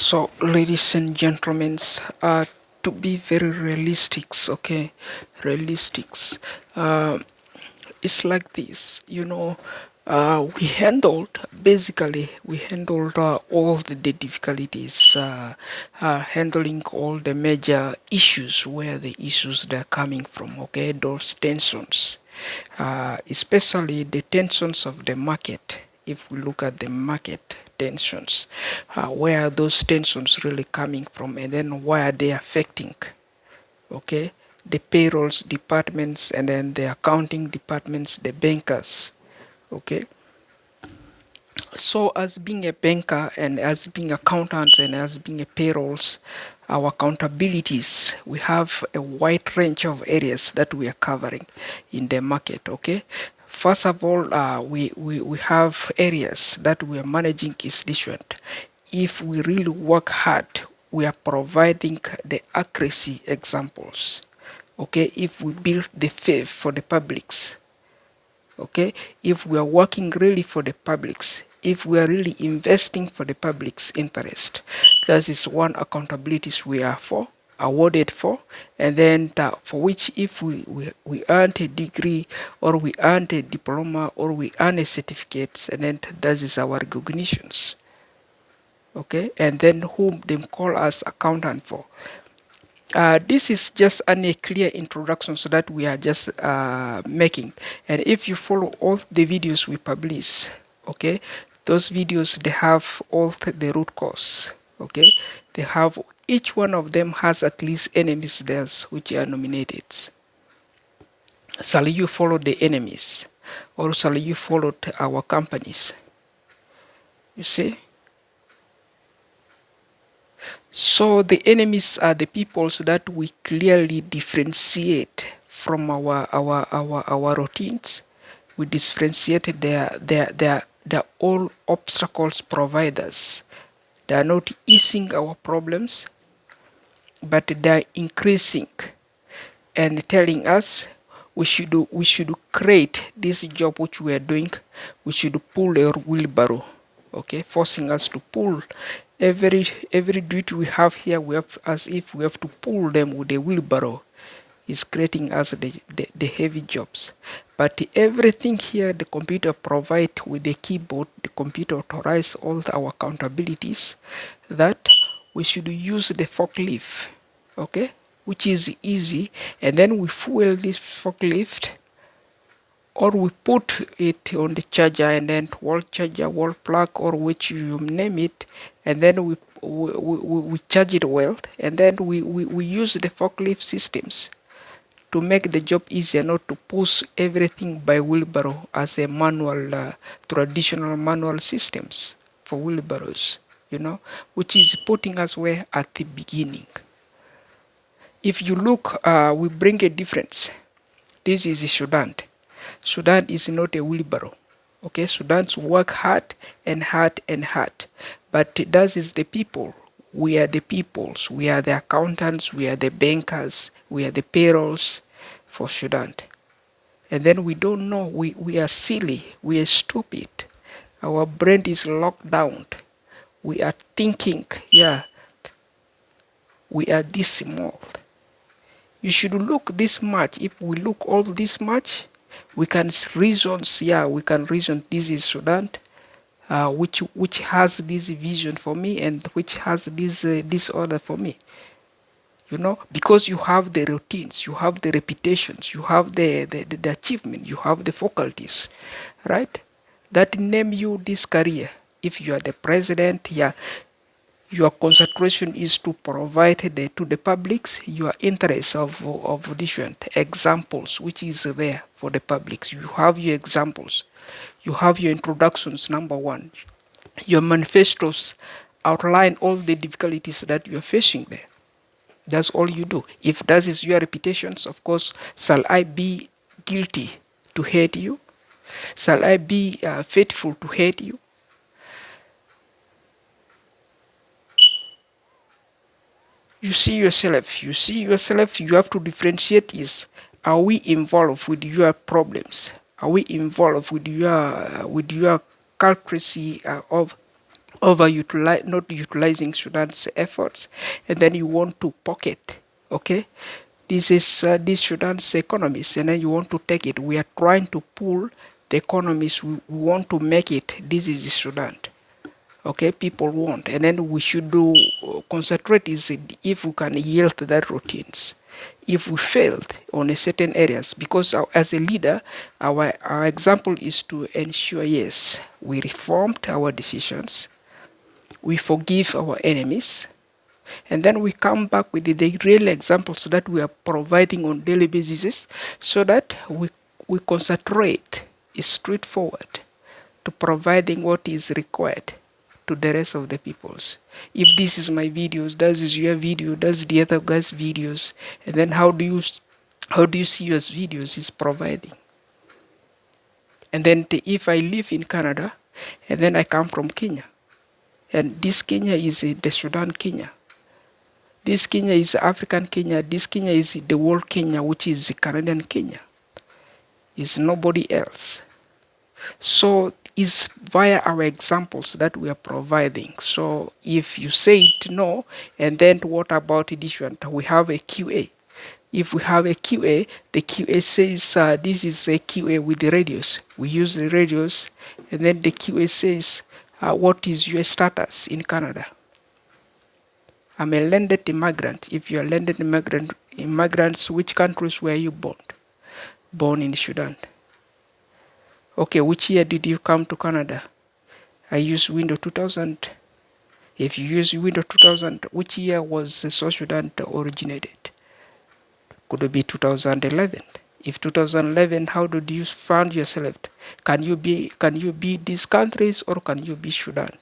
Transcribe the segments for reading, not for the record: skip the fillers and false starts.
So, ladies and gentlemen, to be very realistic, okay, realistics, uh, it's like this, we handled all the difficulties, handling all the major issues where the issues they're coming from, okay, those tensions, especially the tensions of the market. If we look at the market tensions, where are those tensions really coming from, and then why are they affecting, okay, the payrolls departments, and then the accounting departments, the bankers, okay. So as being a banker and as being accountants and as being a payrolls, our accountabilities, we have a wide range of areas that we are covering in the market, okay. First of all, we have areas that we are managing is different. If we really work hard, we are providing the accuracy examples, okay. If we build the faith for the publics, okay, if we are working really for the publics, if we are really investing for the public's interest, that is one accountabilities we are for, awarded for, and then for which if we earned a degree or we earned a diploma or we earn a certificate, and then that is our recognitions, okay, and then whom they call us accountant for. This is just a clear introduction so that we are just making, and if you follow all the videos we publish, okay, those videos they have all the root cause, okay, they have, each one of them has at least enemies there which are nominated. Shall you follow the enemies or shall you follow our companies? You see, so the enemies are the peoples that we clearly differentiate from our routines. We differentiate their all obstacles providers. They are not easing our problems, but they are increasing and telling us we should create this job which we are doing. We should pull a wheelbarrow, okay, forcing us to pull every duty we have here. We have as if we have to pull them with a wheelbarrow. Is creating us the heavy jobs, but everything here the computer provide with the keyboard. The computer authorize all our accountabilities that we should use the forklift, okay, which is easy, and then we fuel this forklift or we put it on the charger, and then wall charger, wall plug, or which you name it, and then we charge it well, and then we use the forklift systems to make the job easier, not to push everything by wheelbarrow as a manual, traditional manual systems for wheelbarrows, which is putting us where at the beginning. If you look, we bring a difference. This is Sudan. Sudan is not a wheelbarrow. Okay, Sudan's work hard and hard and hard. But that is the people. We are the peoples. We are the accountants. We are the bankers. We are the payrolls for Sudan. And then we don't know. We are silly. We are stupid. Our brain is locked down. We are thinking, we are this small. You should look this much. If we look all this much, we can reason, we can reason this is Sudan, which has this vision for me and which has this order for me. Because you have the routines, you have the reputations, you have the achievement, you have the faculties, right? That name you this career. If you are the president, your concentration is to provide to the publics your interests of different examples, which is there for the publics. You have your examples. You have your introductions, number one. Your manifestos outline all the difficulties that you are facing there. That's all you do. If that is your reputations, of course, shall I be guilty to hate you? Shall I be faithful to hate you? You see yourself, you have to differentiate is, are we involved with your problems? Are we involved with your accuracy of not utilizing Sudan's efforts, and then you want to pocket, okay? This Sudan's economies, and then you want to take it. We are trying to pull the economies. We want to make it. This is Sudan, okay? People want, and then we should do concentrate is if we can yield that routines. If we failed on a certain areas, because as a leader, our example is to ensure, yes, we reformed our decisions, we forgive our enemies, and then we come back with the real examples that we are providing on daily basis, so that we concentrate straightforward to providing what is required to the rest of the peoples. If this is my videos, that is your video, that's the other guy's videos, and then how do you see your videos is providing? And then if I live in Canada, and then I come from Kenya, and this Kenya is the Sudan Kenya. This Kenya is African Kenya. This Kenya is the world Kenya, which is the Canadian Kenya. It's nobody else. So it's via our examples that we are providing. So if you say it no, and then what about this one? We have a QA. If we have a QA, the QA says this is a QA with the radios. We use the radios, and then the QA says, what is your status in Canada? I'm a landed immigrant. If you're a landed immigrants, which countries were you born? Born in Sudan. Okay, which year did you come to Canada? I use Windows 2000. If you use Windows 2000, which year was South Sudan originated? Could it be 2011? If 2011, how did you find yourself? Can you be these countries, or can you be Sudan?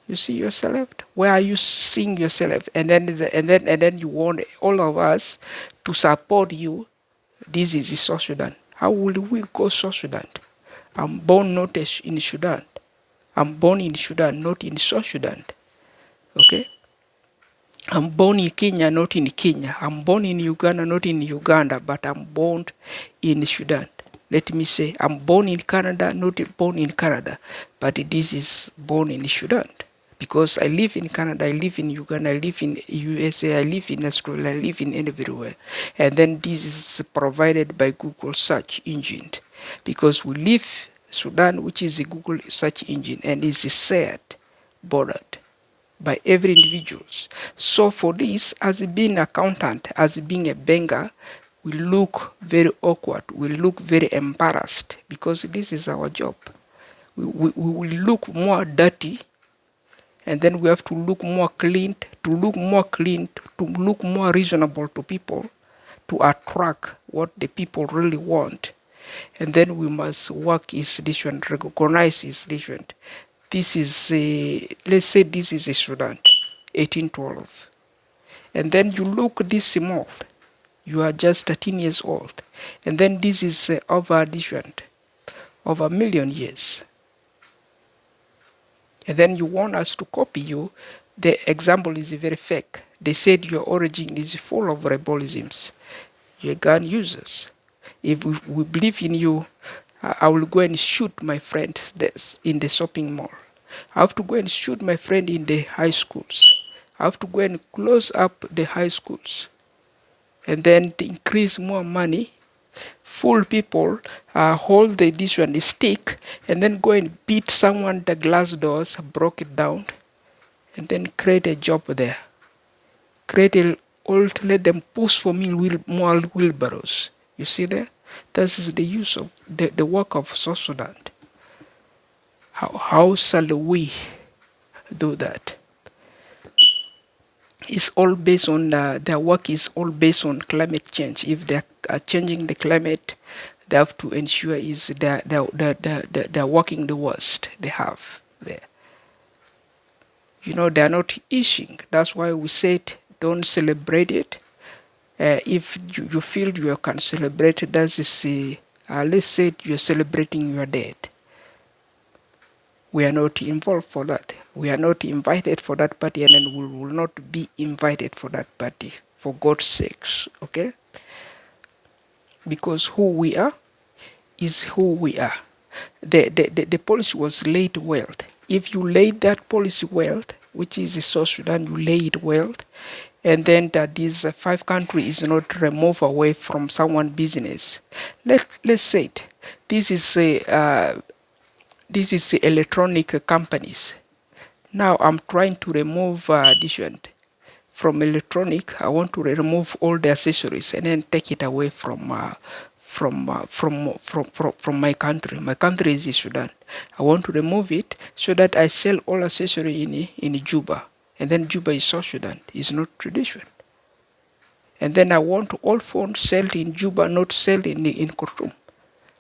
You see yourself? Where are you seeing yourself? And then you want all of us to support you. This is South Sudan. How will we go South Sudan? I'm born not in Sudan. I'm born in Sudan, not in South Sudan. Okay? I'm born in Kenya, not in Kenya. I'm born in Uganda, not in Uganda, but I'm born in Sudan. Let me say, I'm born in Canada, not born in Canada, but this is born in Sudan. Because I live in Canada, I live in Uganda, I live in USA, I live in Australia, I live in everywhere. And then this is provided by Google search engine. Because we live Sudan, which is a Google search engine, and is shared, bordered by every individual. So for this, as being an accountant, as being a banker, we look very awkward, we look very embarrassed, because this is our job. We will look more dirty, and then we have to look more clean, to look more reasonable to people, to attract what the people really want. And then we must work is different, recognize is different. This is let's say this is a student, 1812. And then you look this small, you are just 13 years old. And then this is over different, over a million years. And then you want us to copy you. The example is very fake. They said your origin is full of rebellisms. You're gun users. If we believe in you, I will go and shoot my friend in the shopping mall. I have to go and shoot my friend in the high schools. I have to go and close up the high schools. And then to increase more money, fool people, hold the dish and the stick, and then go and beat someone the glass doors, broke it down, and then create a job there. Let them push for me more wheelbarrows. You see there? This is the use of the work of South Sudan. How shall we do that? It's all based on their work is all based on climate change. If they are changing the climate, they have to ensure is they're working the worst they have there. You know, they are not itching. That's why we said don't celebrate it. If you feel you can celebrate it, that is let's say you're celebrating your dead. We are not involved for that. We are not invited for that party, and then we will not be invited for that party, for God's sakes, okay? Because who we are is who we are. The policy was laid well. If you laid that policy wealth, which is the South Sudan, you lay it wealth, and then that these 5 countries is not removed away from someone business. Let's say it. This is the electronic companies. Now I'm trying to remove this one from electronic. I want to remove all the accessories and then take it away from my country. My country is Sudan. I want to remove it so that I sell all accessory in Juba, and then Juba is South Sudan. It's not tradition. And then I want all phones sold in Juba, not sold in Khartoum.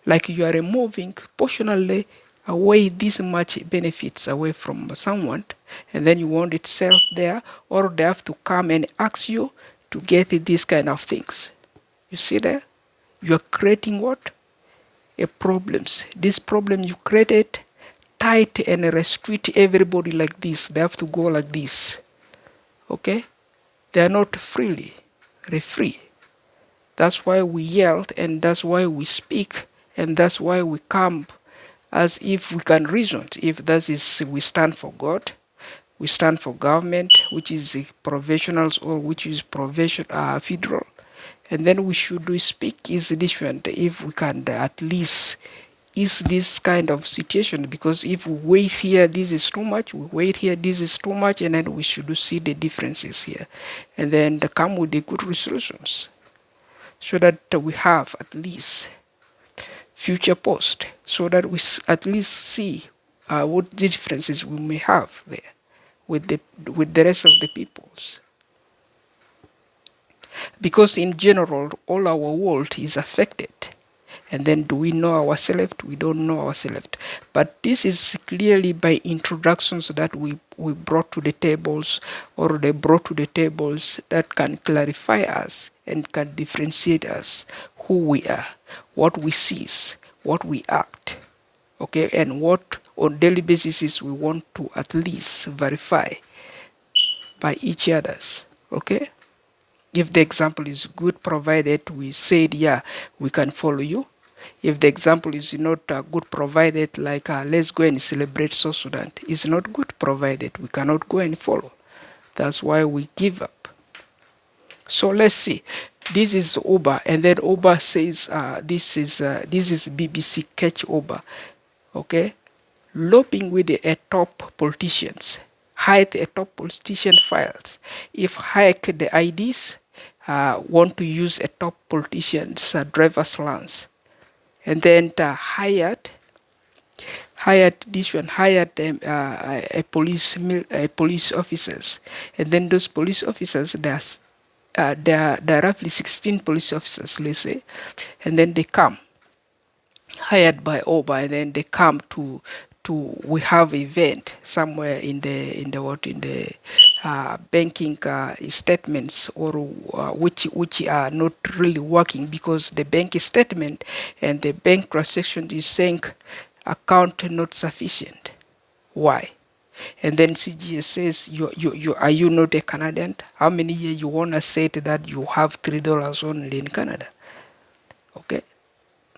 Like you are removing portionally away this much benefits away from someone, and then you want it sold there, or they have to come and ask you to get these kind of things. You see there? You are creating what? A problems. This problem you created tight and restrict everybody like this. They have to go like this. Okay? They are not freely. They're free. That's why we yelled, and that's why we speak, and that's why we come as if we can reason. If that is, we stand for God, we stand for government, which is provisionals or which is federal, and then we should speak is different if we can at least is this kind of situation, because if we wait here this is too much, we wait here this is too much, and then we should see the differences here, and then they come with the good resolutions so that we have at least future post, so that we at least see what differences we may have there with the rest of the peoples. Because in general, all our world is affected. And then do we know ourselves? We don't know ourselves. But this is clearly by introductions that we brought to the tables, or they brought to the tables, that can clarify us and can differentiate us, who we are, what we see, what we act, okay, and what on daily basis we want to at least verify by each other's, okay? If the example is good, provided we said, yeah, we can follow you. If the example is not good, provided like let's go and celebrate South Sudan, it's not good, provided we cannot go and follow. That's why we give up. So let's see. This is Oba, and then Oba says this is BBC catch Oba, okay? Lobbying with the top politicians, hide the top politician files. If hack the IDs, want to use a top politician's driver's license, and then hired a police officers, and then those police officers, there are roughly 16 police officers, let's say, and then they come hired by Oba, and then they come to we have event somewhere in the banking statements, or which are not really working, because the bank statement and the bank transaction is saying account not sufficient. Why? And then CGS says, are you not a Canadian? How many years you wanna say that you have $3 only in Canada? Okay,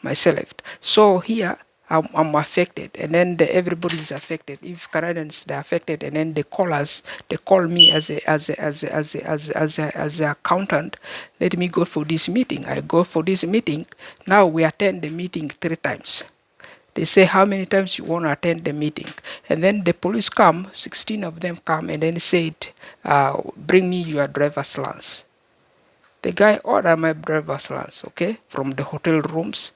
myself. So here I'm affected, and then everybody is affected. If Canadians they're affected, and then they call us, they call me as a accountant. Let me go for this meeting. I go for this meeting. Now we attend the meeting 3 times. They say, how many times you want to attend the meeting? And then the police come, 16 of them come, and then said, bring me your driver's license. The guy ordered my driver's license, okay, from the hotel rooms.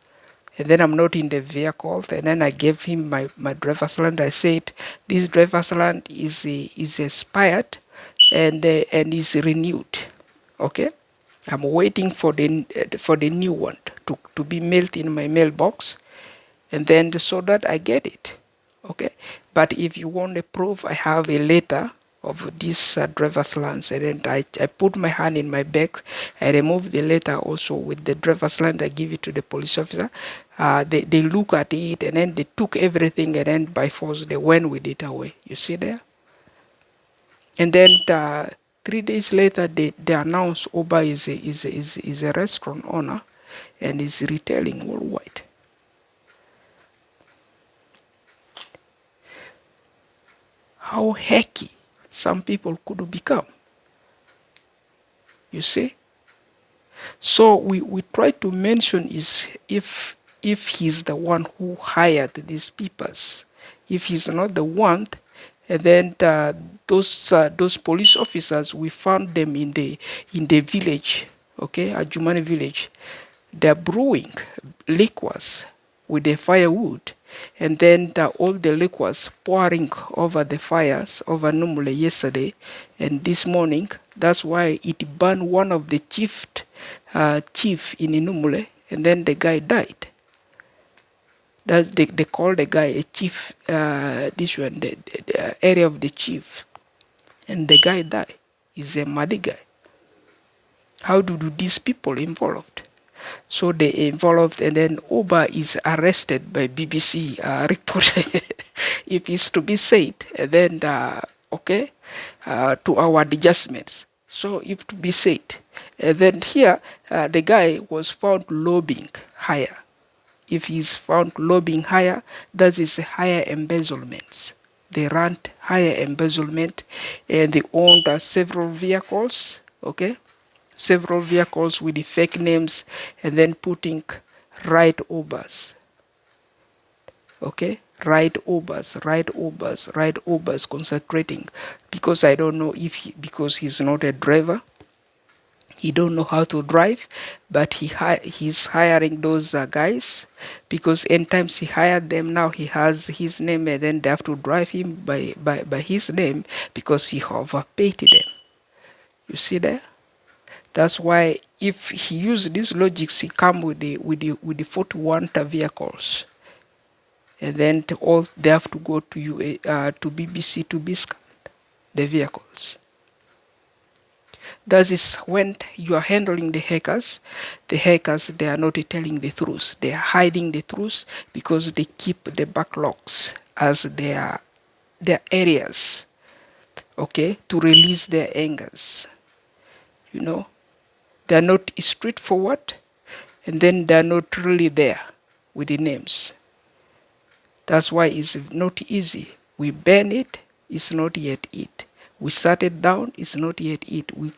And then I'm not in the vehicle, and then I gave him my driver's license. I said, this driver's license is expired and is renewed, okay? I'm waiting for the new one to be mailed in my mailbox, and then so that I get it, okay? But if you want a proof, I have a letter of this driver's license, and then I put my hand in my bag. I remove the letter also with the driver's license. I give it to the police officer. They look at it, and then they took everything, and then by force they went with it away. You see there? And then 3 days later, they announced Oba is a restaurant owner and is retailing worldwide. how hacky some people could become. You see? So we try to mention is if he's the one who hired these peoples. If he's not the one, and then those police officers, we found them in the village, okay, Ajumani village. They're brewing liquors with the firewood, and then all the liquors pouring over the fires over Numule yesterday and this morning. That's why it burned one of the chief in Numule, and then the guy died. That's they call the guy a chief, this one, the area of the chief. And the guy died. He's a Madi guy. How do these people involved? So they involved, and then Oba is arrested by BBC reporter, if it's to be said, and then, okay, to our adjustments. So if to be said, and then here, the guy was found lobbying higher. If he's found lobbying higher, that is higher embezzlements. They ran higher embezzlement, and they owned several vehicles, okay? Several vehicles with the fake names, and then putting right Ubers. Okay? Right Ubers concentrating. Because I don't know if because he's not a driver. He don't know how to drive, but he's hiring those guys, because in times he hired them, now he has his name, and then they have to drive him by his name because he overpaid them. You see there? That's why if he used these logics, he come with the 41 vehicles, and then all they have to go to to BBC to be scanned, the vehicles. That is when you are handling the hackers they are not telling the truth. They are hiding the truth because they keep the backlogs as their areas, okay, to release their angers. You know, they are not straightforward, and then they are not really there with the names. That's why it's not easy. We ban it, it's not yet it. We shut it down, it's not yet it. We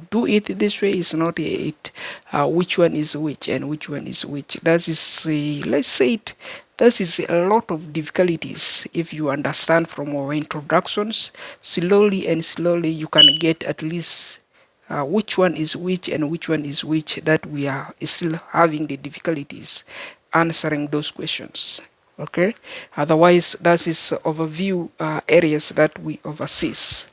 do it this way, it's not yet it. Which one is which and which one is which? That is, let's say it, that is a lot of difficulties. If you understand from our introductions, slowly and slowly you can get at least which one is which and which one is which, that we are still having the difficulties answering those questions. Okay, otherwise that is overview areas that we overseas.